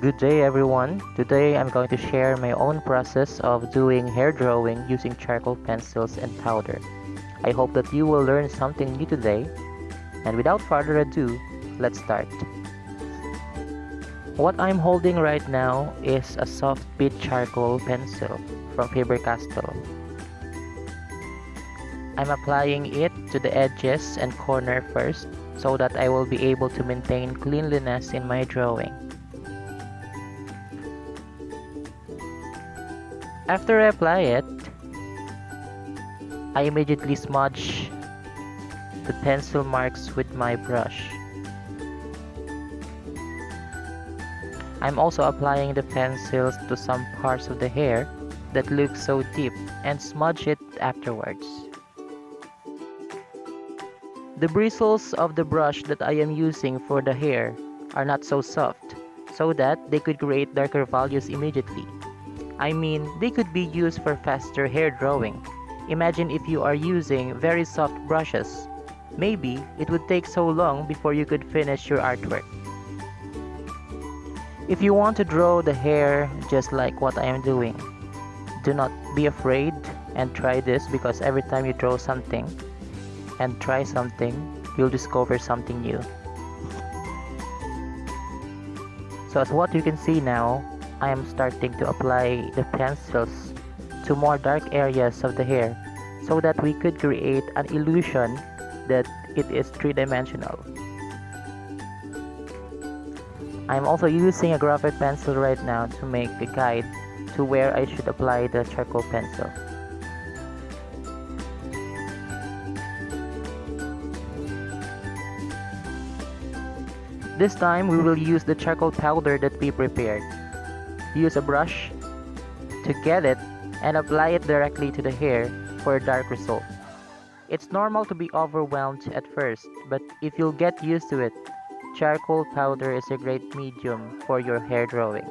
Good day everyone. Today I'm going to share my own process of doing hair drawing using charcoal pencils and powder. I hope that you will learn something new today. And without further ado, let's start. What I'm holding right now is a soft bit charcoal pencil from Faber-Castell. I'm applying it to the edges and corner first so that I will be able to maintain cleanliness in my drawing. After I apply it, I immediately smudge the pencil marks with my brush. I'm also applying the pencils to some parts of the hair that look so deep and smudge it afterwards. The bristles of the brush that I am using for the hair are not so soft, so that they could create darker values immediately. I mean, they could be used for faster hair drawing. Imagine if you are using very soft brushes. Maybe it would take so long before you could finish your artwork. If you want to draw the hair just like what I am doing, do not be afraid and try this, because every time you draw something and try something, you'll discover something new. So as what you can see now, I am starting to apply the pencils to more dark areas of the hair so that we could create an illusion that it is three-dimensional. I'm also using a graphite pencil right now to make a guide to where I should apply the charcoal pencil. This time we will use the charcoal powder that we prepared. Use a brush to get it and apply it directly to the hair for a dark result. It's normal to be overwhelmed at first, but if you'll get used to it, charcoal powder is a great medium for your hair drawing.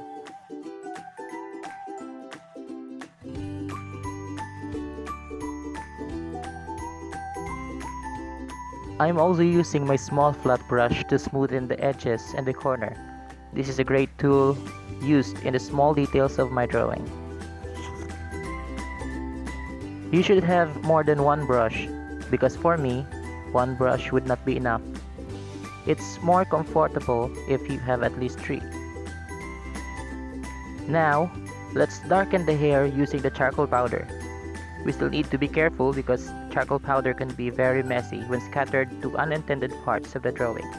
I'm also using my small flat brush to smoothen the edges and the corner. This is a great tool used in the small details of my drawing. You should have more than one brush, because for me, one brush would not be enough. It's more comfortable if you have at least three. Now, let's darken the hair using the charcoal powder. We still need to be careful because charcoal powder can be very messy when scattered to unintended parts of the drawing.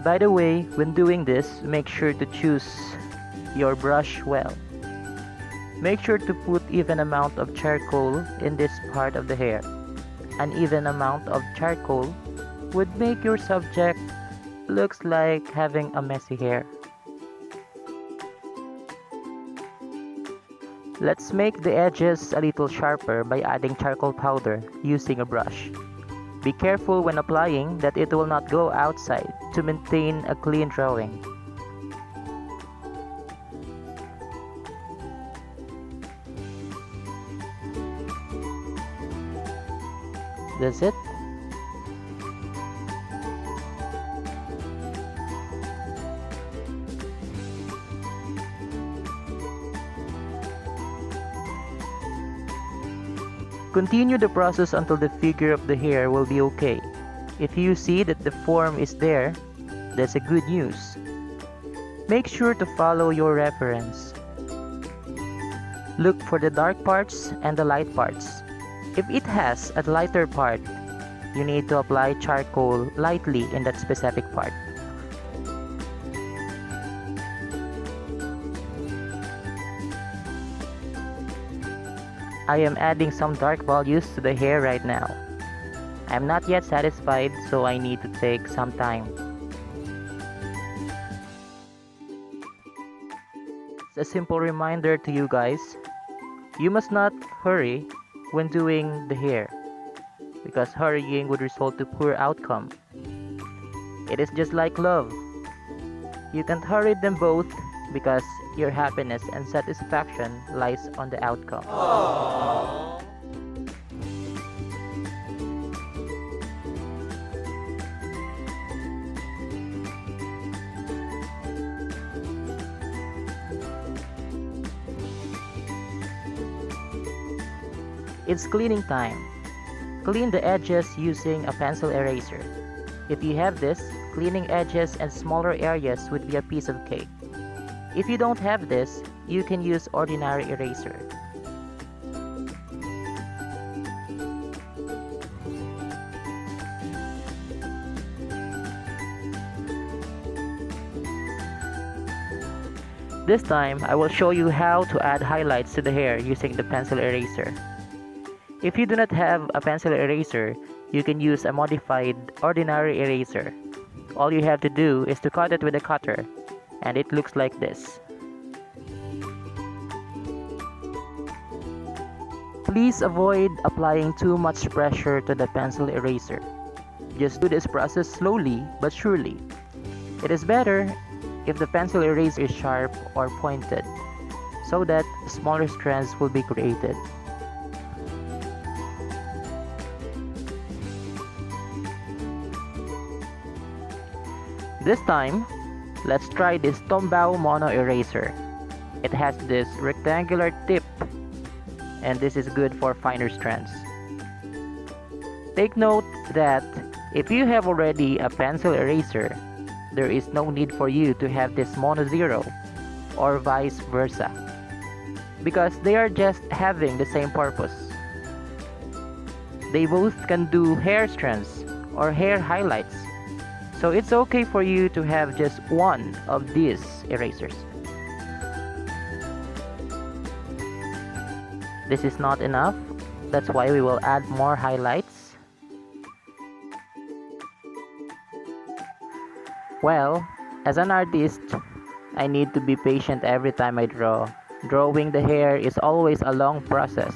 By the way, when doing this, make sure to choose your brush well. Make sure to put even amount of charcoal in this part of the hair. An even amount of charcoal would make your subject looks like having a messy hair. Let's make the edges a little sharper by adding charcoal powder using a brush. Be careful when applying that it will not go outside to maintain a clean drawing. That's it. Continue the process until the figure of the hair will be okay. If you see that the form is there, that's a good news. Make sure to follow your reference. Look for the dark parts and the light parts. If it has a lighter part, you need to apply charcoal lightly in that specific part. I am adding some dark values to the hair right now. I'm not yet satisfied, so I need to take some time. It's a simple reminder to you guys. You must not hurry when doing the hair, because hurrying would result to poor outcome. It is just like love. You can't hurry them both because your happiness and satisfaction lies on the outcome. Aww. It's cleaning time. Clean the edges using a pencil eraser. If you have this, cleaning edges and smaller areas would be a piece of cake. If you don't have this, you can use ordinary eraser. This time, I will show you how to add highlights to the hair using the pencil eraser. If you do not have a pencil eraser, you can use a modified ordinary eraser. All you have to do is to cut it with a cutter, and it looks like this. Please avoid applying too much pressure to the pencil eraser. Just do this process slowly but surely. It is better if the pencil eraser is sharp or pointed, so that smaller strands will be created. This time, let's try this Tombow Mono Eraser. It has this rectangular tip, and this is good for finer strands. Take note that if you have already a pencil eraser, there is no need for you to have this Mono Zero or vice versa, because they are just having the same purpose. They both can do hair strands or hair highlights, so it's okay for you to have just one of these erasers. This is not enough, that's why we will add more highlights. Well, as an artist, I need to be patient every time I draw. Drawing the hair is always a long process.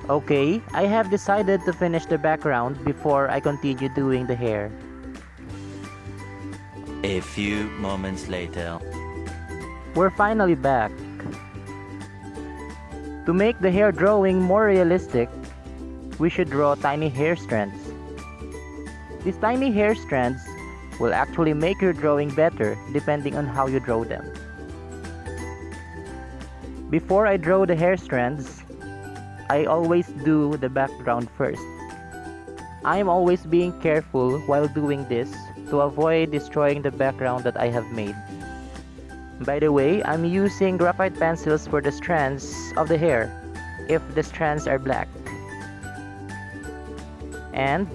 Okay, I have decided to finish the background before I continue doing the hair. A few moments later. We're finally back. To make the hair drawing more realistic, we should draw tiny hair strands. These tiny hair strands will actually make your drawing better depending on how you draw them. Before I draw the hair strands, I always do the background first. I'm always being careful while doing this to avoid destroying the background that I have made. By the way, I'm using graphite pencils for the strands of the hair if the strands are black, and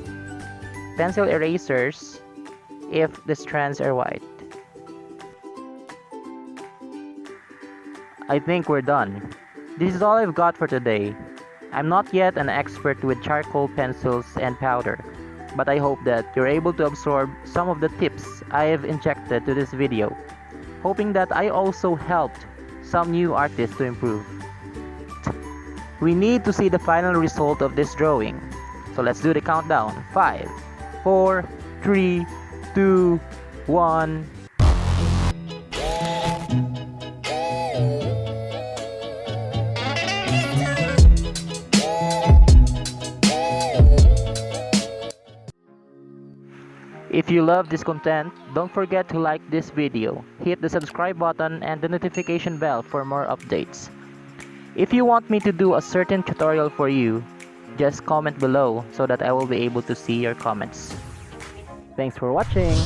pencil erasers if the strands are white. I think we're done. This is all I've got for today. I'm not yet an expert with charcoal pencils and powder, but I hope that you're able to absorb some of the tips I have injected to this video, hoping that I also helped some new artists to improve. We need to see the final result of this drawing. So let's do the countdown. 5, 4, 3, 2, 1. If you love this content, don't forget to like this video, hit the subscribe button and the notification bell for more updates. If you want me to do a certain tutorial for you, just comment below so that I will be able to see your comments. Thanks for watching!